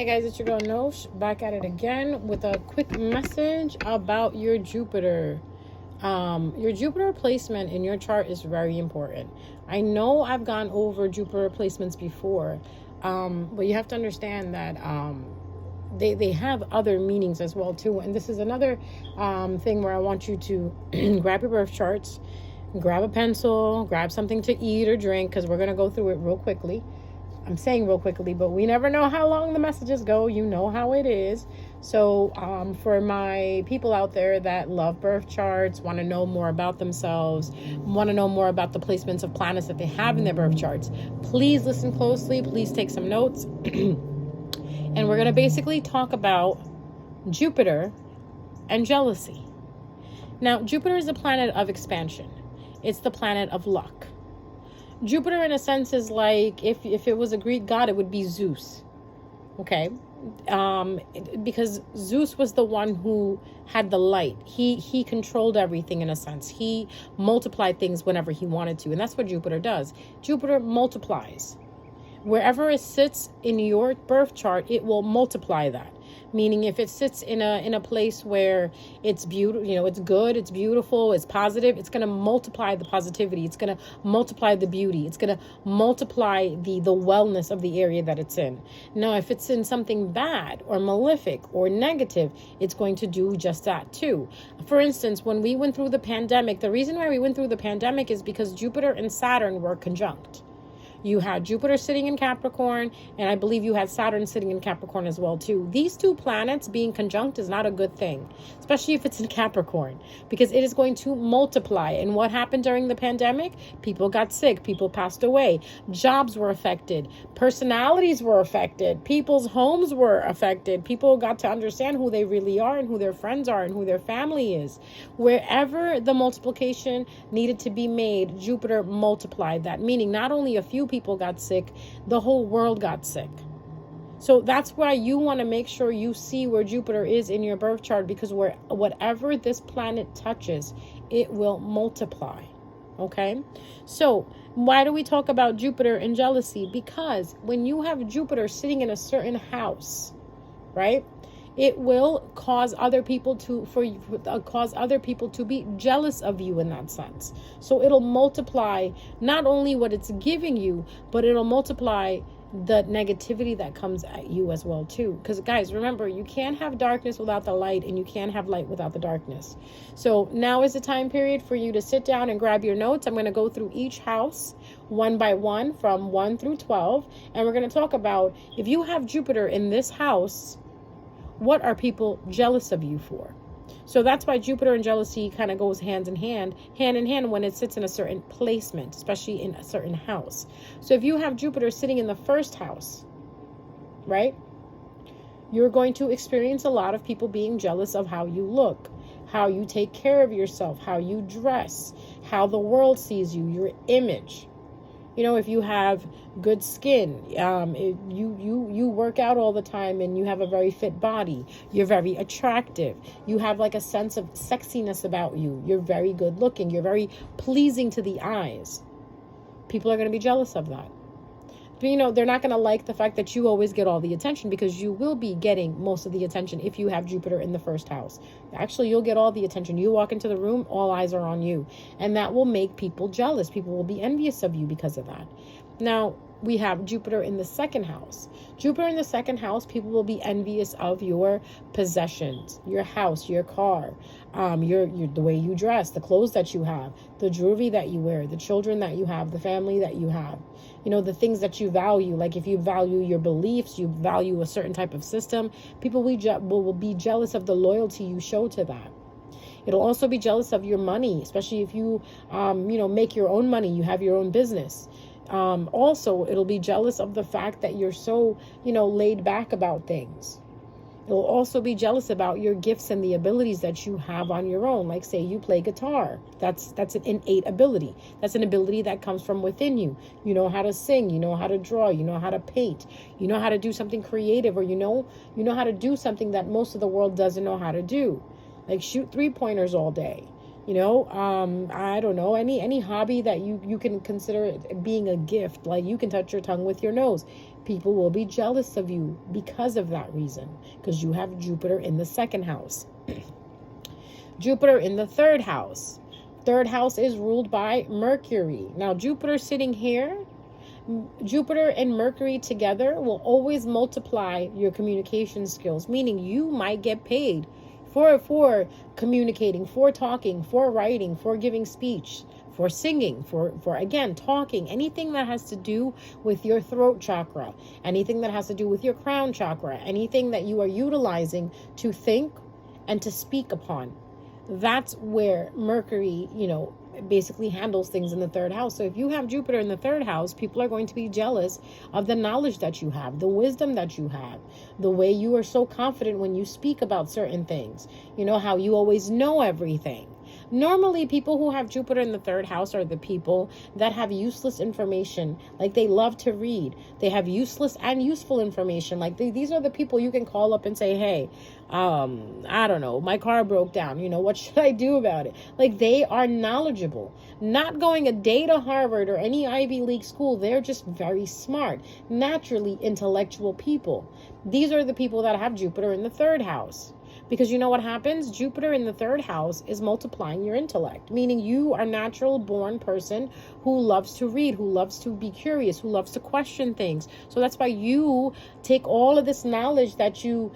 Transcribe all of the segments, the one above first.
Hey guys, it's your girl Nosh, back at it again with a quick message about your Jupiter. Your Jupiter placement in your chart is very important. I know I've gone over Jupiter placements before, but you have to understand that they have other meanings as well too. And this is another thing where I want you to grab your birth charts, grab a pencil, grab something to eat or drink, because we're going to go through it real quickly. I'm saying real quickly, but we never know how long the messages go. You know how it is. So for my people out there that love birth charts, want to know more about themselves, want to know more about the placements of planets that they have in their birth charts, please listen closely. Please take some notes. And we're going to basically talk about Jupiter and jealousy. Now, Jupiter is a planet of expansion. It's the planet of luck. Jupiter, in a sense, is like, if it was a Greek god, it would be Zeus. Okay? Because Zeus was the one who had the light. He controlled everything, in a sense. He multiplied things whenever he wanted to. And that's what Jupiter does. Jupiter multiplies. Wherever it sits in your birth chart, it will multiply that. Meaning, if it sits in a place where it's beautiful, it's good, it's beautiful, it's positive, it's going to multiply the positivity. It's going to multiply the beauty. It's going to multiply the wellness of the area that it's in. Now, if it's in something bad or malefic or negative, it's going to do just that too. For instance, when we went through the pandemic, the reason why we went through the pandemic is because Jupiter and Saturn were conjunct. You had Jupiter sitting in Capricorn, and I believe you had Saturn sitting in Capricorn as well, too. These two planets being conjunct is not a good thing, especially if it's in Capricorn, because it is going to multiply. And what happened during the pandemic? People got sick. People passed away. Jobs were affected. Personalities were affected. People's homes were affected. People got to understand who they really are and who their friends are and who their family is. Wherever the multiplication needed to be made, Jupiter multiplied that, meaning not only a few people got sick, the whole world got sick. So that's why you want to make sure you see where Jupiter is in your birth chart, because whatever this planet touches, it will multiply. Okay? So why do we talk about Jupiter and jealousy? Because when you have Jupiter sitting in a certain house, right, it will cause other people to be jealous of you in that sense. So it'll multiply not only what it's giving you, but it'll multiply the negativity that comes at you as well too. Because guys, remember, you can't have darkness without the light, and you can't have light without the darkness. So now is the time period for you to sit down and grab your notes. I'm going to go through each house one by one from 1 through 12, and we're going to talk about, if you have Jupiter in this house, what are people jealous of you for? So that's why Jupiter and jealousy kind of goes hand in hand when it sits in a certain placement, especially in a certain house. So if you have Jupiter sitting in the first house, right, you're going to experience a lot of people being jealous of how you look, how you take care of yourself, how you dress, how the world sees you, your image. If you have good skin, you work out all the time and you have a very fit body, you're very attractive, you have like a sense of sexiness about you, you're very good looking, you're very pleasing to the eyes. People are going to be jealous of that. But they're not going to like the fact that you always get all the attention, because you will be getting most of the attention if you have Jupiter in the first house. Actually, you'll get all the attention. You walk into the room, all eyes are on you. And that will make people jealous. People will be envious of you because of that. Now, we have Jupiter in the second house. Jupiter in the second house, people will be envious of your possessions, your house, your car, your the way you dress, the clothes that you have, the jewelry that you wear, the children that you have, the family that you have, the things that you value. Like if you value your beliefs, you value a certain type of system, people will be jealous of the loyalty you show to that. It'll also be jealous of your money, especially if you, make your own money, you have your own business. Also, it'll be jealous of the fact that you're so, laid back about things. It'll also be jealous about your gifts and the abilities that you have on your own. Like, say you play guitar. That's an innate ability. That's an ability that comes from within you. You know how to sing, you know how to draw, you know how to paint, you know how to do something creative, or you know how to do something that most of the world doesn't know how to do. Like shoot 3-pointers all day. I don't know, any hobby that you can consider being a gift. Like you can touch your tongue with your nose. People will be jealous of you because of that reason, because you have Jupiter in the second house. Jupiter in the third house. Third house is ruled by Mercury. Now, Jupiter sitting here, Jupiter and Mercury together will always multiply your communication skills, meaning you might get paid for communicating, for talking, for writing, for giving speech, for singing, for again, talking, anything that has to do with your throat chakra, anything that has to do with your crown chakra, anything that you are utilizing to think and to speak upon. That's where Mercury, basically handles things in the third house. So if you have Jupiter in the third house, people are going to be jealous of the knowledge that you have, the wisdom that you have, the way you are so confident when you speak about certain things, how you always know everything. Normally, people who have Jupiter in the third house are the people that have useless information. Like, they love to read. They have useless and useful information. Like, these are the people you can call up and say, hey, I don't know, my car broke down. What should I do about it? Like, they are knowledgeable. Not going a day to Harvard or any Ivy League school. They're just very smart, naturally intellectual people. These are the people that have Jupiter in the third house. Because you know what happens? Jupiter in the third house is multiplying your intellect, meaning you are a natural born person who loves to read, who loves to be curious, who loves to question things. So that's why you take all of this knowledge that you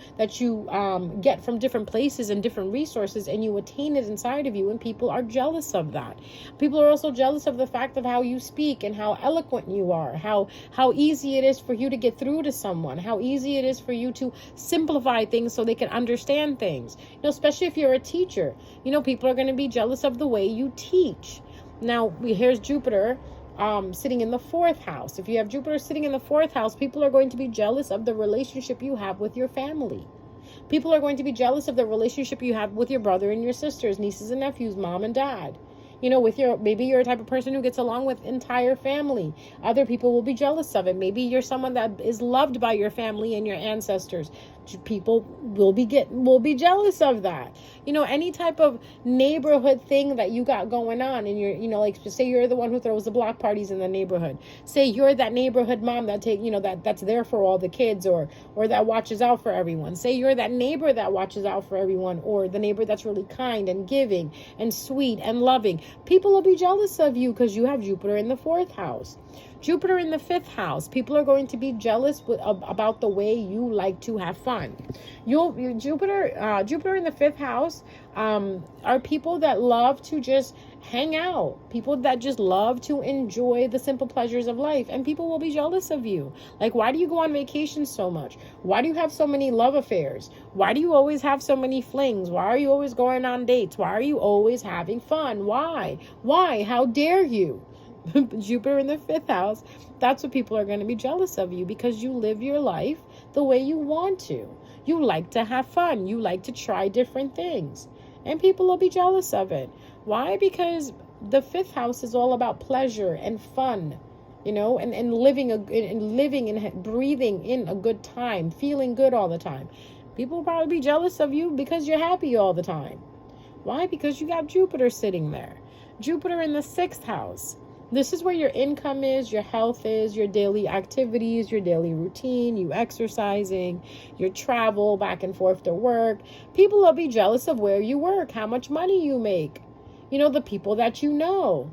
get from different places and different resources, and you attain it inside of you, and people are jealous of that. People are also jealous of the fact of how you speak and how eloquent you are, how easy it is for you to get through to someone, how easy it is for you to simplify things so they can understand things. Especially if you're a teacher, people are going to be jealous of the way you teach. Now, here's Jupiter sitting in the fourth house. If you have Jupiter sitting in the fourth house, people are going to be jealous of the relationship you have with your family. People are going to be jealous of the relationship you have with your brother and your sisters, nieces and nephews, mom and dad. Maybe you're a type of person who gets along with entire family. Other people will be jealous of it. Maybe you're someone that is loved by your family and your ancestors. People will be jealous of that. Any type of neighborhood thing that you got going on, and you're, like, say you're the one who throws the block parties in the neighborhood. Say you're that neighborhood mom that that's there for all the kids, or that watches out for everyone. Say you're that neighbor that watches out for everyone, or the neighbor that's really kind and giving and sweet and loving. People will be jealous of you because you have Jupiter in the fourth house. Jupiter in the fifth house, people are going to be jealous about the way you like to have fun. Jupiter in the fifth house are people that love to just hang out, people that just love to enjoy the simple pleasures of life, and people will be jealous of you. Like, why do you go on vacation so much? Why do you have so many love affairs? Why do you always have so many flings? Why are you always going on dates? Why are you always having fun? Why? How dare you? Jupiter in the fifth house, that's what people are going to be jealous of you, because you live your life the way you want to. You like to have fun. You like to try different things, and people will be jealous of it. Why? Because the fifth house is all about pleasure and fun, and living and breathing in a good time, feeling good all the time. People will probably be jealous of you because you're happy all the time. Why? Because you got Jupiter sitting there. Jupiter in the sixth house. This is where your income is, your health is, your daily activities, your daily routine, you exercising, your travel back and forth to work. People will be jealous of where you work, how much money you make, the people that you know.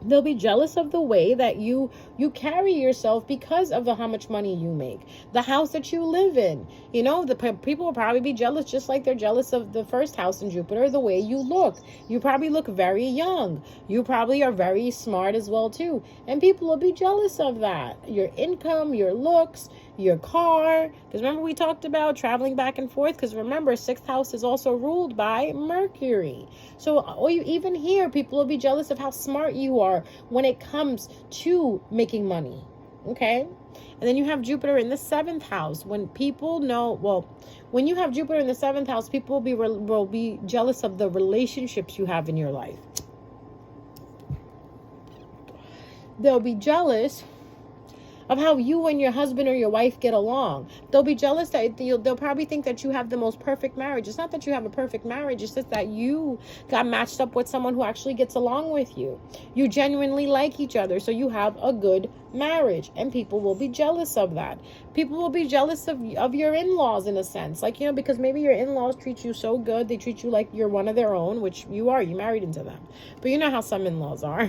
They'll be jealous of the way that you carry yourself because of how much money you make, the house that you live in. The people will probably be jealous, just like they're jealous of the first house in Jupiter, the way you look. You probably look very young. You probably are very smart as well too. And people will be jealous of that. Your income, your looks, your car. Because remember, we talked about traveling back and forth. Because remember, sixth house is also ruled by Mercury. So even here, people will be jealous of how smart you are when it comes to making money. Okay? And then you have Jupiter in the seventh house. When you have Jupiter in the seventh house, people will be jealous of the relationships you have in your life. They'll be jealous of how you and your husband or your wife get along. They'll be jealous that they'll probably think that you have the most perfect marriage. It's not that you have a perfect marriage. It's just that you got matched up with someone who actually gets along with you. You genuinely like each other, so you have a good marriage, and people will be jealous of that. People will be jealous of your in-laws, in a sense, like, because maybe your in-laws treat you so good, they treat you like you're one of their own, which you are, you married into them, but you know how some in-laws are.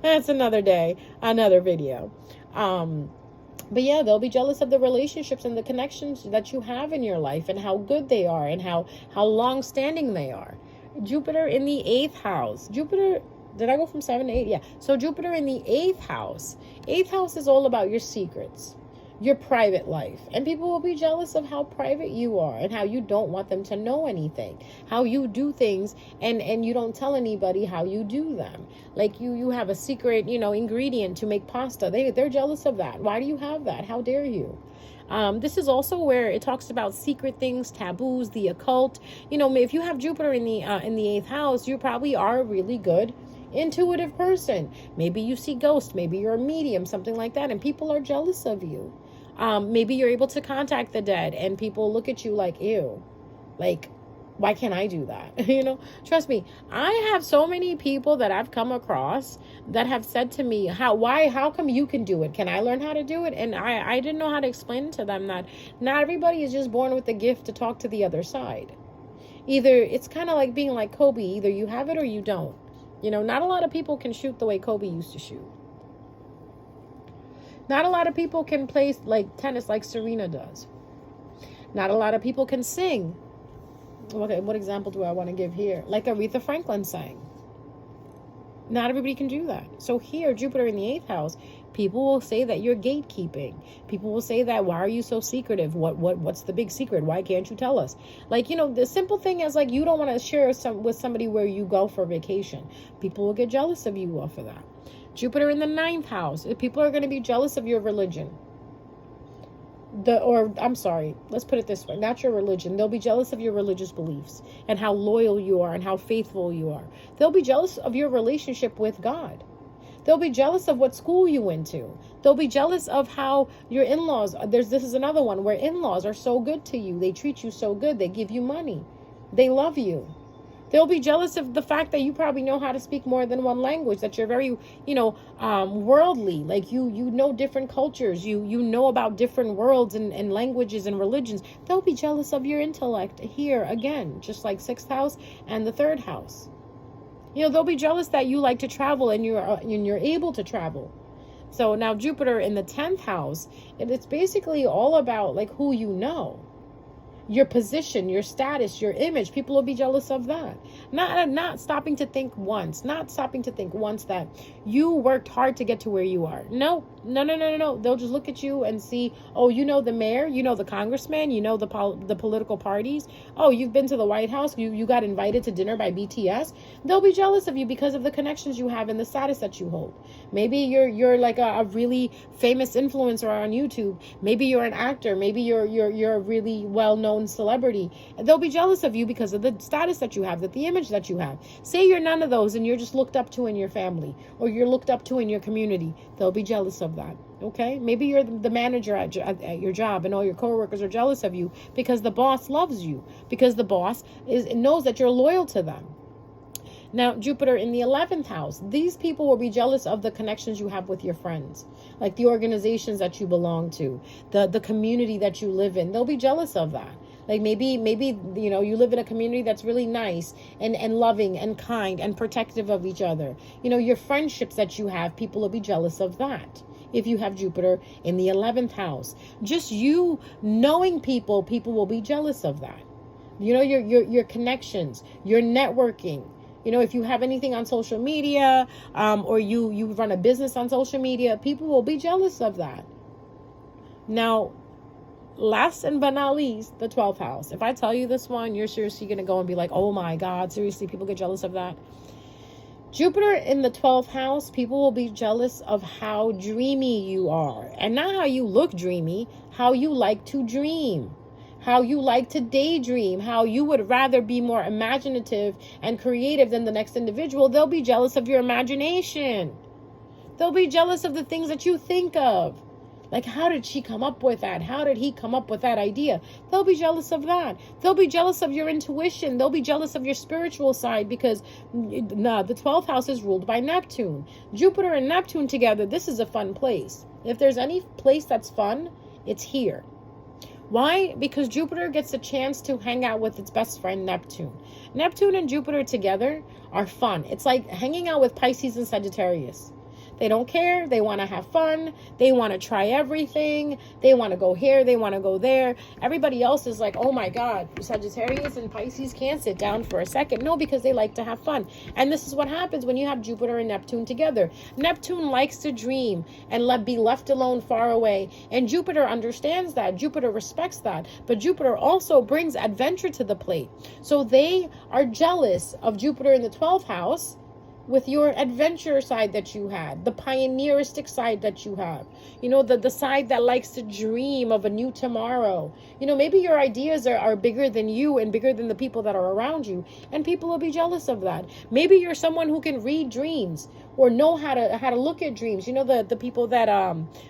That's another day, another video. But yeah, they'll be jealous of the relationships and the connections that you have in your life, and how good they are, and how long-standing they are. Jupiter in the 8th house. Jupiter, did I go from 7 to 8? Yeah. So Jupiter in the 8th house. 8th house is all about your secrets, your private life. And people will be jealous of how private you are, and how you don't want them to know anything, how you do things, and you don't tell anybody how you do them. Like you have a secret, ingredient to make pasta. They're jealous of that. Why do you have that? How dare you? This is also where it talks about secret things, taboos, the occult. If you have Jupiter in the 8th house, you probably are a really good intuitive person. Maybe you see ghosts, maybe you're a medium, something like that, and people are jealous of you. Maybe you're able to contact the dead, and people look at you like, ew, like, why can't I do that? Trust me, I have so many people that I've come across that have said to me, how come you can do it? Can I learn how to do it? And I didn't know how to explain to them that not everybody is just born with the gift to talk to the other side. Either it's kind of like being like Kobe, either you have it or you don't. Not a lot of people can shoot the way Kobe used to shoot. Not a lot of people can play like tennis like Serena does. Not a lot of people can sing. Okay, what example do I want to give here? Like Aretha Franklin sang. Not everybody can do that. So here, Jupiter in the 8th house, people will say that you're gatekeeping. People will say that, why are you so secretive? What's the big secret? Why can't you tell us? Like, the simple thing is, like, you don't want to share with somebody where you go for vacation. People will get jealous of you off of that. Jupiter in the 9th house, people are going to be jealous of your religion. Let's put it this way, not your religion. They'll be jealous of your religious beliefs, and how loyal you are, and how faithful you are. They'll be jealous of your relationship with God. They'll be jealous of what school you went to. They'll be jealous of how your in-laws, this is another one where in-laws are so good to you. They treat you so good. They give you money. They love you. They'll be jealous of the fact that you probably know how to speak more than one language, that you're very, worldly, like you know different cultures, you know about different worlds and languages and religions. They'll be jealous of your intellect here again, just like 6th house and the 3rd house. They'll be jealous that you like to travel and you're able to travel. So now Jupiter in the 10th house, it's basically all about like who you know. Your position, your status, your image, people will be jealous of that. Not stopping to think once that you worked hard to get to where you are. No. They'll just look at you and see, oh, the mayor, the congressman, the political parties. Oh, you've been to the White House. You got invited to dinner by BTS. They'll be jealous of you because of the connections you have and the status that you hold. Maybe you're like a really famous influencer on YouTube. Maybe you're an actor. Maybe you're a really well-known celebrity. And they'll be jealous of you because of the status that you have, the image that you have. Say you're none of those and you're just looked up to in your family, or you're looked up to in your community. They'll be jealous of that. Okay, maybe you're the manager at your job, and all your coworkers are jealous of you because the boss loves you, because the boss knows that you're loyal to them. Now, Jupiter in the 11th house, these people will be jealous of the connections you have with your friends, like the organizations that you belong to, the community that you live in. They'll be jealous of that. Like maybe you live in a community that's really nice and loving and kind and protective of each other. Your friendships that you have, people will be jealous of that. If you have Jupiter in the 11th house, just you knowing people will be jealous of that. Your connections, your networking. If you have anything on social media, or you run a business on social media, people will be jealous of that. Now, last and but not least, the 12th house. If I tell you this one, you're seriously going to go and be like, oh my God, seriously, people get jealous of that. Jupiter in the 12th house, people will be jealous of how dreamy you are. And not how you look dreamy, how you like to dream. How you like to daydream, how you would rather be more imaginative and creative than the next individual. They'll be jealous of your imagination. They'll be jealous of the things that you think of. Like, how did she come up with that? How did he come up with that idea? They'll be jealous of that. They'll be jealous of your intuition. They'll be jealous of your spiritual side, because the 12th house is ruled by Neptune. Jupiter and Neptune together, this is a fun place. If there's any place that's fun, it's here. Why? Because Jupiter gets a chance to hang out with its best friend, Neptune. Neptune and Jupiter together are fun. It's like hanging out with Pisces and Sagittarius. They don't care. They want to have fun. They want to try everything. They want to go here. They want to go there. Everybody else is like, oh my God, Sagittarius and Pisces can't sit down for a second. No, because they like to have fun. And this is what happens when you have Jupiter and Neptune together. Neptune likes to dream and be left alone far away. And Jupiter understands that. Jupiter respects that. But Jupiter also brings adventure to the plate. So they are jealous of Jupiter in the 12th house, with your adventure side that you had, the pioneeristic side that you have, the side that likes to dream of a new tomorrow. Maybe your ideas are bigger than you and bigger than the people that are around you, and people will be jealous of that. Maybe you're someone who can read dreams or know how to look at dreams. The people that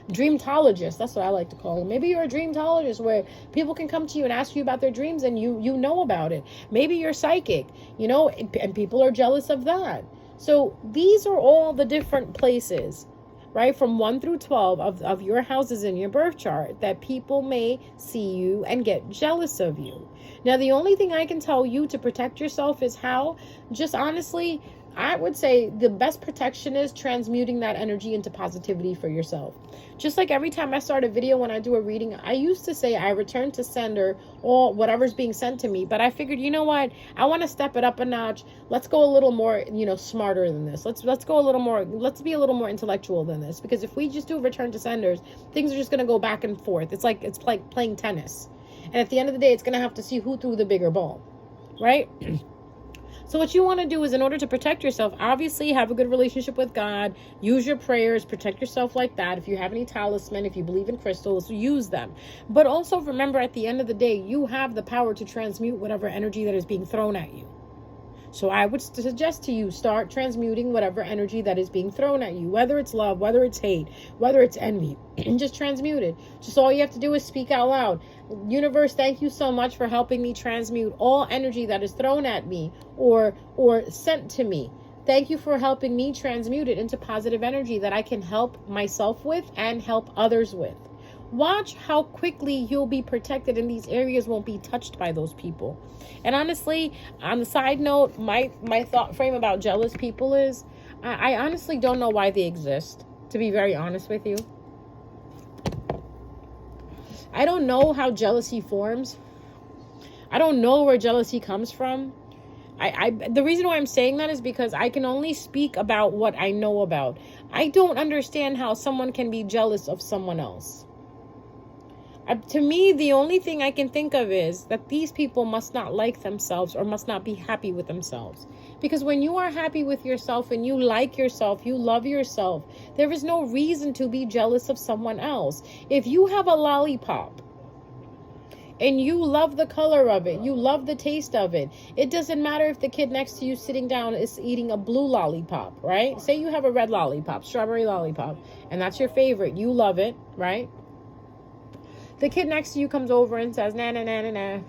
dreamtologists, that's what I like to call them. Maybe you're a dreamtologist, where people can come to you and ask you about their dreams, and you know about it. Maybe you're psychic, and people are jealous of that. So these are all the different places, right, from 1 through 12 of your houses in your birth chart, that people may see you and get jealous of you. Now, the only thing I can tell you to protect yourself is how. Just honestly, I would say the best protection is transmuting that energy into positivity for yourself. Just like every time I start a video, when I do a reading, I used to say I return to sender all whatever's being sent to me. But I figured, you know what? I want to step it up a notch. Let's go a little more, smarter than this. Let's go a little more. Let's be a little more intellectual than this. Because if we just do return to senders, things are just going to go back and forth. It's like playing tennis. And at the end of the day, it's going to have to see who threw the bigger ball, right? So what you want to do is, in order to protect yourself, obviously have a good relationship with God, use your prayers, protect yourself like that. If you have any talisman, if you believe in crystals, use them. But also remember, at the end of the day, you have the power to transmute whatever energy that is being thrown at you. So I would suggest to you, start transmuting whatever energy that is being thrown at you, whether it's love, whether it's hate, whether it's envy, just transmute it. Just all you have to do is speak out loud. Universe, thank you so much for helping me transmute all energy that is thrown at me or sent to me. Thank you for helping me transmute it into positive energy that I can help myself with and help others with. Watch how quickly you'll be protected, and these areas won't be touched by those people. And honestly, on the side note, my thought frame about jealous people is, I honestly don't know why they exist, to be very honest with you. I don't know how jealousy forms. I don't know where jealousy comes from. The reason why I'm saying that is because I can only speak about what I know about. I don't understand how someone can be jealous of someone else. To me, the only thing I can think of is that these people must not like themselves or must not be happy with themselves. Because when you are happy with yourself and you like yourself, you love yourself, there is no reason to be jealous of someone else. If you have a lollipop and you love the color of it, you love the taste of it, it doesn't matter if the kid next to you sitting down is eating a blue lollipop, right? Say you have a red lollipop, strawberry lollipop, and that's your favorite. You love it, right? The kid next to you comes over and says, nah, nah, nah, nah, nah,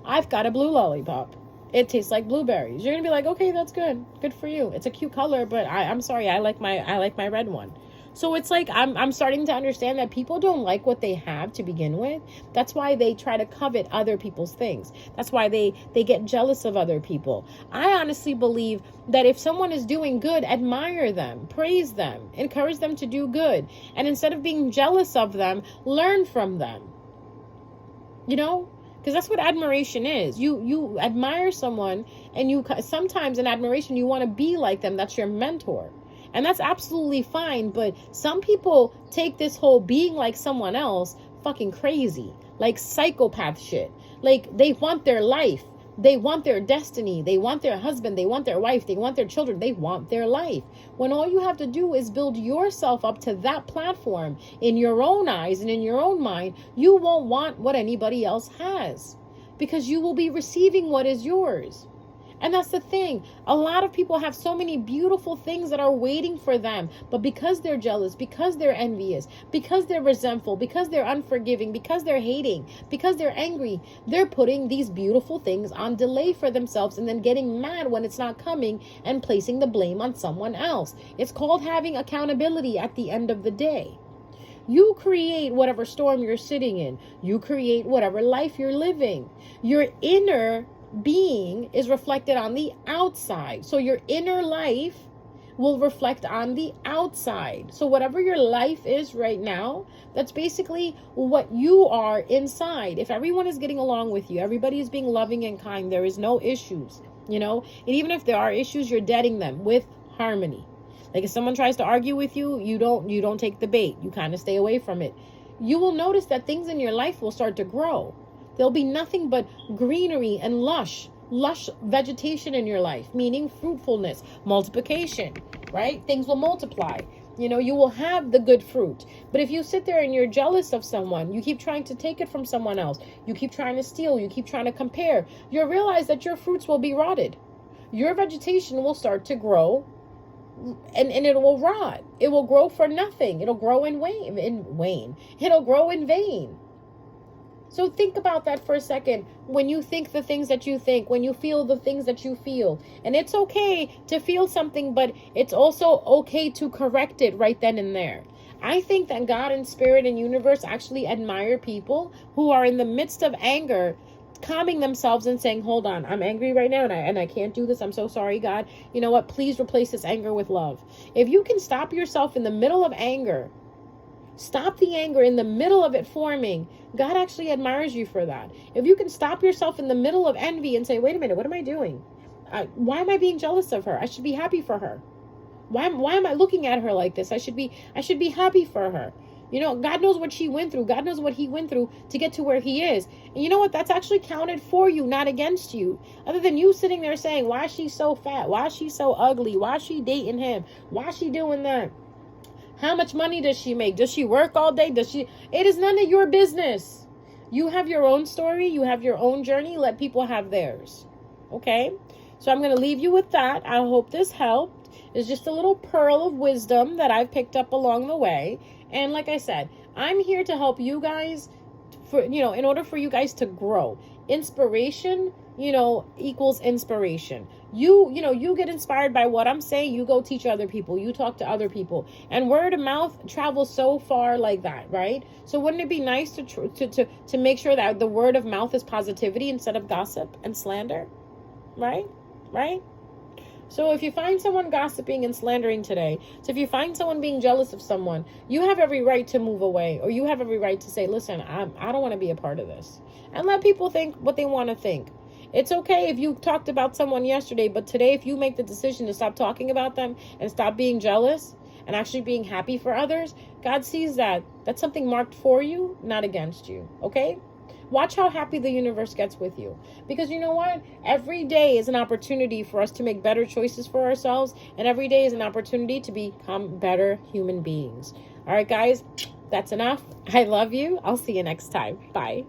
I've got a blue lollipop. It tastes like blueberries. You're going to be like, okay, that's good. Good for you. It's a cute color, but I'm sorry. I like my red one. So it's like, I'm starting to understand that people don't like what they have to begin with. That's why they try to covet other people's things. That's why they get jealous of other people. I honestly believe that if someone is doing good, admire them, praise them, encourage them to do good. And instead of being jealous of them, learn from them. Because that's what admiration is. You admire someone, and sometimes in admiration, you want to be like them. That's your mentor. And that's absolutely fine. But some people take this whole being like someone else fucking crazy. Like psychopath shit. Like they want their life. They want their destiny. They want their husband. They want their wife. They want their children. They want their life. When all you have to do is build yourself up to that platform in your own eyes and in your own mind, you won't want what anybody else has. Because you will be receiving what is yours. And that's the thing. A lot of people have so many beautiful things that are waiting for them. But because they're jealous, because they're envious, because they're resentful, because they're unforgiving, because they're hating, because they're angry, they're putting these beautiful things on delay for themselves and then getting mad when it's not coming and placing the blame on someone else. It's called having accountability at the end of the day. You create whatever storm you're sitting in. You create whatever life you're living. Your inner being is reflected on the outside. So your inner life will reflect on the outside. So whatever your life is right now, that's basically what you are inside. If everyone is getting along with you, everybody is being loving and kind, there is no issues, and even if there are issues, you're deading them with harmony. Like if someone tries to argue with you, you don't take the bait. You kind of stay away from it. You will notice that things in your life will start to grow. There'll be nothing but greenery and lush vegetation in your life, meaning fruitfulness, multiplication, right? Things will multiply. You will have the good fruit. But if you sit there and you're jealous of someone, you keep trying to take it from someone else, you keep trying to steal, you keep trying to compare, you'll realize that your fruits will be rotted. Your vegetation will start to grow and it will rot. It will grow for nothing. It'll grow in wane. It'll grow in vain. So think about that for a second. When you think the things that you think, when you feel the things that you feel, and it's okay to feel something, but it's also okay to correct it right then and there. I think that God and spirit and universe actually admire people who are in the midst of anger, calming themselves and saying, hold on, I'm angry right now and I can't do this. I'm so sorry, God. You know what? Please replace this anger with love. If you can stop yourself in the middle of anger, stop the anger in the middle of it forming, God actually admires you for that. If you can stop yourself in the middle of envy and say, wait a minute, what am I doing? Why am I being jealous of her? I should be happy for her. Why am I looking at her like this? I should be happy for her. God knows what she went through. God knows what he went through to get to where he is. And you know what? That's actually counted for you, not against you. Other than you sitting there saying, why is she so fat? Why is she so ugly? Why is she dating him? Why is she doing that? How much money does she make? Does she work all day? It is none of your business. You have your own story. You have your own journey. Let people have theirs. Okay? So I'm going to leave you with that. I hope this helped. It's just a little pearl of wisdom that I've picked up along the way. And like I said, I'm here to help you guys in order for you guys to grow. Inspiration, equals inspiration. You get inspired by what I'm saying. You go teach other people. You talk to other people. And word of mouth travels so far like that, right? So wouldn't it be nice to make sure that the word of mouth is positivity instead of gossip and slander? Right? So if you find someone gossiping and slandering today, so if you find someone being jealous of someone, you have every right to move away, or you have every right to say, listen, I don't want to be a part of this. And let people think what they want to think. It's okay if you talked about someone yesterday, but today if you make the decision to stop talking about them and stop being jealous and actually being happy for others, God sees that. That's something marked for you, not against you. Okay? Watch how happy the universe gets with you. Because you know what? Every day is an opportunity for us to make better choices for ourselves. And every day is an opportunity to become better human beings. All right, guys, that's enough. I love you. I'll see you next time. Bye.